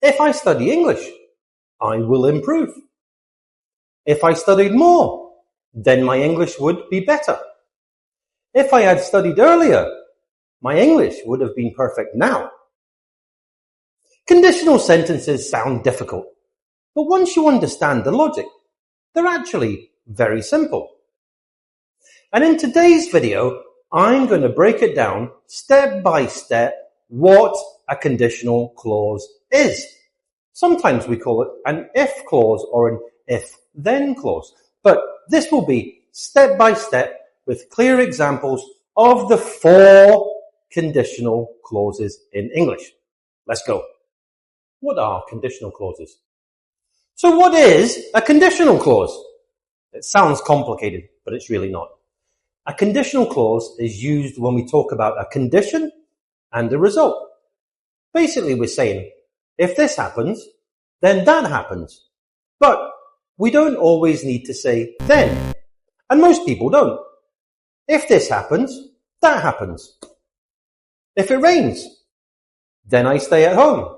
If I study English, I will improve. If I studied more, then my English would be better. If I had studied earlier, my English would have been perfect now. Conditional sentences sound difficult, but once you understand the logic, they're actually very simple. And in today's video, I'm going to break it down step by step what a conditional clause is. Sometimes we call it an if clause or an if-then clause, but this will be step by step with clear examples of the 4 conditional clauses in English. Let's go. What are conditional clauses? So what is a conditional clause? It sounds complicated, but it's really not. A conditional clause is used when we talk about a condition and a result. Basically, we're saying, if this happens, then that happens. But we don't always need to say then. And most people don't. If this happens, that happens. If it rains, then I stay at home.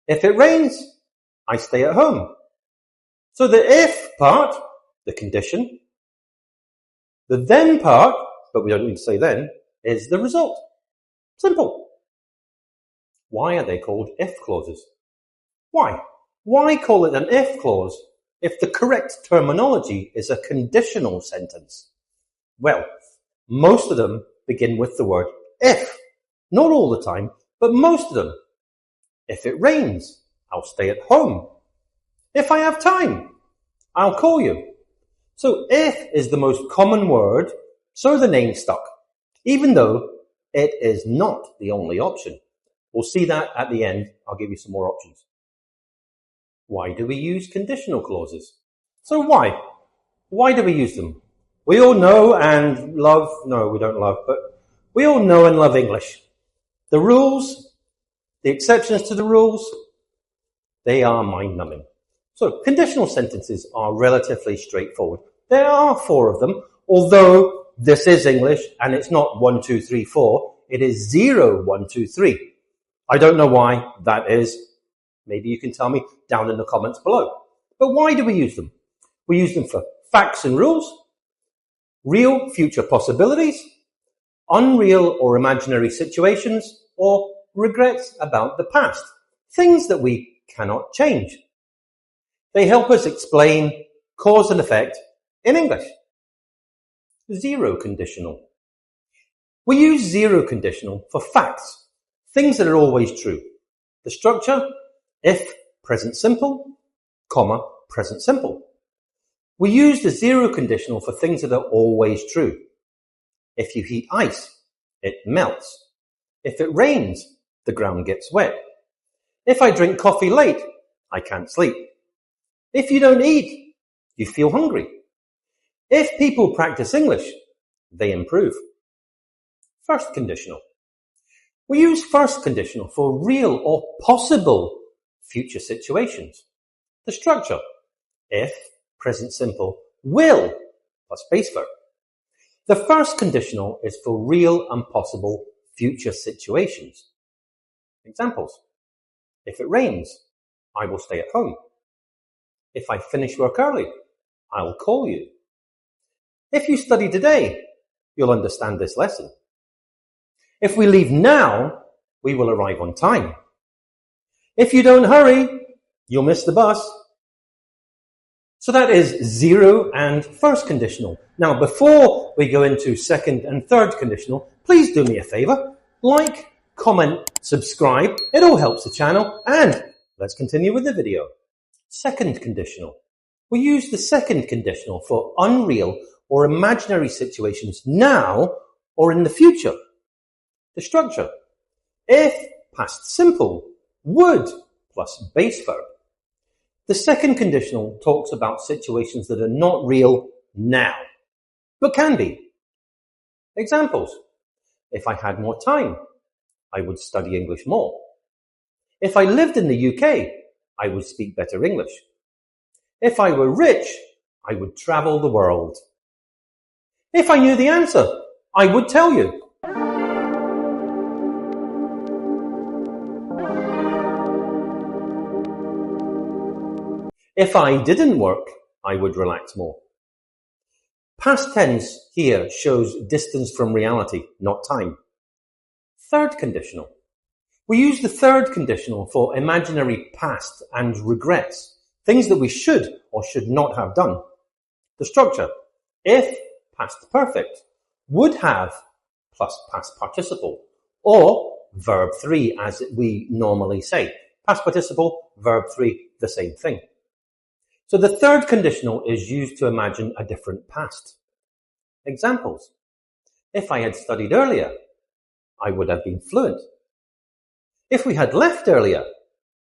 If it rains, I stay at home. So the if part, the condition, the then part, but we don't need to say then, is the result. Simple. Why are they called if clauses? Why? Why call it an if clause if the correct terminology is a conditional sentence? Well, most of them begin with the word if. Not all the time, but most of them. If it rains, I'll stay at home. If I have time, I'll call you. So if is the most common word, so the name stuck, even though it is not the only option. We'll see that at the end. I'll give you some more options. Why do we use conditional clauses? So why? Why do we use them? We all know and love, no, we don't love, but we all know and love English. The rules, the exceptions to the rules, they are mind-numbing. So conditional sentences are relatively straightforward. There are 4 of them, although this is English and it's not 1, 2, 3, 4. It is 0, 1, 2, 3. I don't know why that is. Maybe you can tell me down in the comments below. But why do we use them? We use them for facts and rules, real future possibilities, unreal or imaginary situations, or regrets about the past. Things that we cannot change. They help us explain cause and effect in English. 0 conditional. We use 0 conditional for facts, things that are always true. The structure, if present simple, comma, present simple. We use the 0 conditional for things that are always true. If you heat ice, it melts. If it rains, the ground gets wet. If I drink coffee late, I can't sleep. If you don't eat, you feel hungry. If people practice English, they improve. First conditional. We use first conditional for real or possible future situations. The structure, if, present simple, will, plus base verb. The first conditional is for real and possible future situations. Examples. If it rains, I will stay at home. If I finish work early, I'll call you. If you study today, you'll understand this lesson. If we leave now, we will arrive on time. If you don't hurry, you'll miss the bus. So that is 0 and first conditional. Now, before we go into second and third conditional, please do me a favor. Like, comment, subscribe. It all helps the channel. And let's continue with the video. Second conditional. We use the second conditional for unreal or imaginary situations now or in the future. The structure. If, past simple, would, plus base verb. The second conditional talks about situations that are not real now, but can be. Examples. If I had more time, I would study English more. If I lived in the UK, I would speak better English. If I were rich, I would travel the world. If I knew the answer, I would tell you. If I didn't work, I would relax more. Past tense here shows distance from reality, not time. Third conditional. We use the third conditional for imaginary past and regrets, things that we should or should not have done. The structure: if past perfect, would have plus past participle, or verb 3 as we normally say. Past participle, verb 3, the same thing. So the third conditional is used to imagine a different past. Examples: if I had studied earlier, I would have been fluent. If we had left earlier,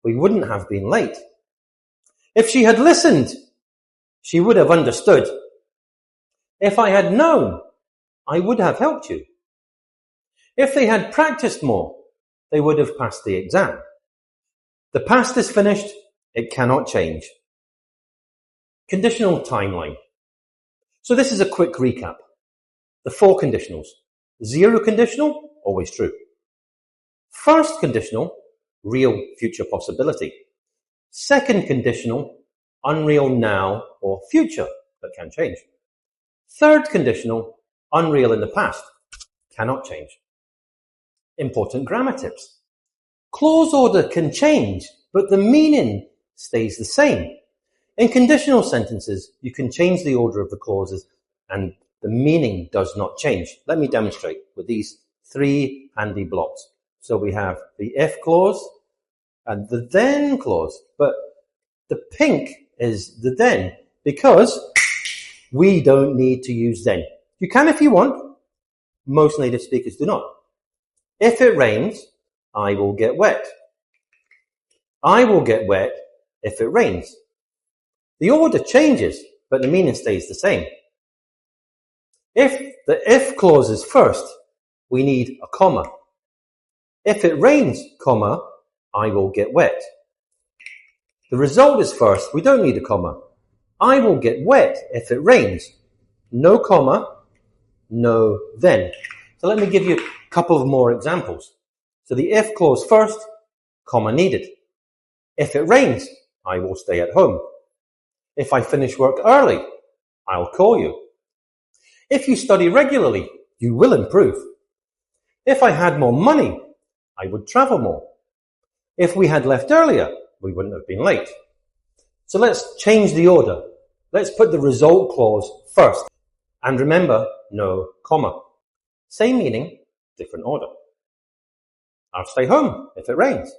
we wouldn't have been late. If she had listened, she would have understood. If I had known, I would have helped you. If they had practiced more, they would have passed the exam. The past is finished, it cannot change. Conditional timeline. So this is a quick recap. The 4 conditionals. 0 conditional, always true. First conditional, real future possibility. Second conditional, unreal now or future, that can change. Third conditional, unreal in the past, cannot change. Important grammar tips. Clause order can change, but the meaning stays the same. In conditional sentences, you can change the order of the clauses and the meaning does not change. Let me demonstrate with these 3 handy blocks. So we have the if clause and the then clause, but the pink is the then because we don't need to use then. You can if you want. Most native speakers do not. If it rains, I will get wet. I will get wet if it rains. The order changes, but the meaning stays the same. If the if clause is first, we need a comma. If it rains, comma, I will get wet. The result is first, we don't need a comma. I will get wet if it rains. No comma, no then. So let me give you a couple of more examples. So the if clause first, comma needed. If it rains, I will stay at home. If I finish work early, I'll call you. If you study regularly, you will improve. If I had more money, I would travel more. If we had left earlier, we wouldn't have been late. So let's change the order. Let's put the result clause first. And remember, no comma. Same meaning, different order. I'll stay home if it rains.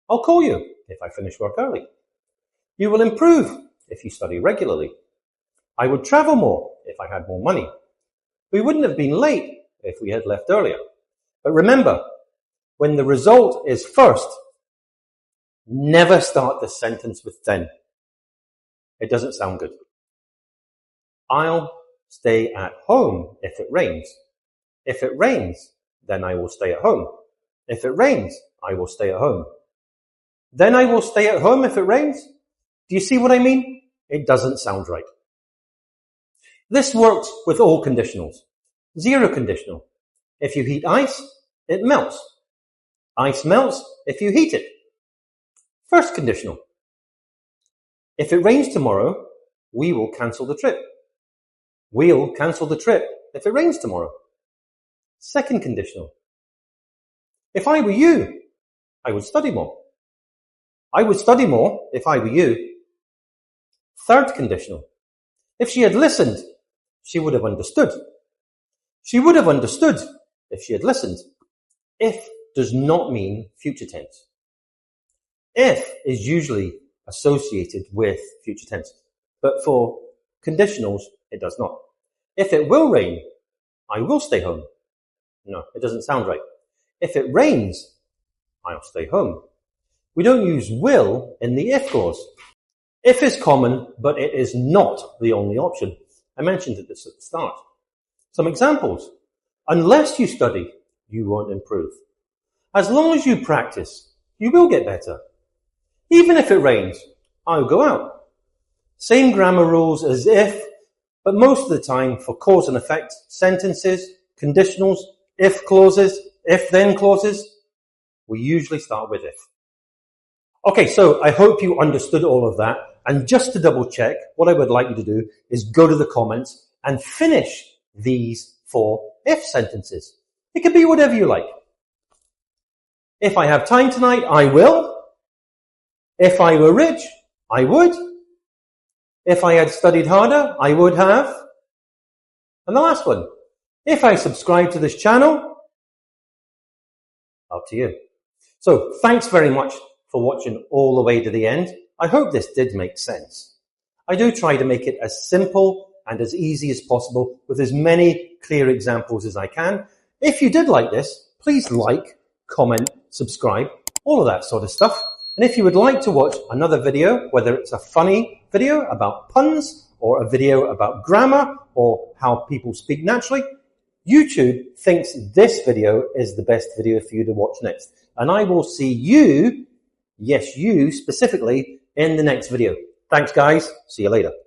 I'll call you if I finish work early. You will improve if you study regularly. I would travel more if I had more money. We wouldn't have been late if we had left earlier. But remember, when the result is first, never start the sentence with then. It doesn't sound good. I'll stay at home if it rains. If it rains, then I will stay at home. If it rains, I will stay at home. Then I will stay at home if it rains. Do you see what I mean? It doesn't sound right. This works with all conditionals. 0 conditional. If you heat ice, it melts. Ice melts if you heat it. First conditional. If it rains tomorrow, we will cancel the trip. We'll cancel the trip if it rains tomorrow. Second conditional. If I were you, I would study more. I would study more if I were you. Third conditional. If she had listened, she would have understood. She would have understood if she had listened. If does not mean future tense. If is usually associated with future tense, but for conditionals, it does not. If it will rain, I will stay home. No, it doesn't sound right. If it rains, I'll stay home. We don't use will in the if clause. If is common, but it is not the only option. I mentioned this at the start. Some examples. Unless you study, you won't improve. As long as you practice, you will get better. Even if it rains, I'll go out. Same grammar rules as if, but most of the time for cause and effect sentences, conditionals, if clauses, if-then clauses, we usually start with if. Okay, so I hope you understood all of that. And just to double check, what I would like you to do is go to the comments and finish these 4 if sentences. It could be whatever you like. If I have time tonight, I will. If I were rich, I would. If I had studied harder, I would have. And the last one, if I subscribe to this channel, up to you. So thanks very much for watching all the way to the end. I hope this did make sense. I do try to make it as simple and as easy as possible with as many clear examples as I can. If you did like this, please like, comment, subscribe, all of that sort of stuff. And if you would like to watch another video, whether it's a funny video about puns or a video about grammar or how people speak naturally, YouTube thinks this video is the best video for you to watch next. And I will see you, yes, you specifically, in the next video. Thanks, guys. See you later.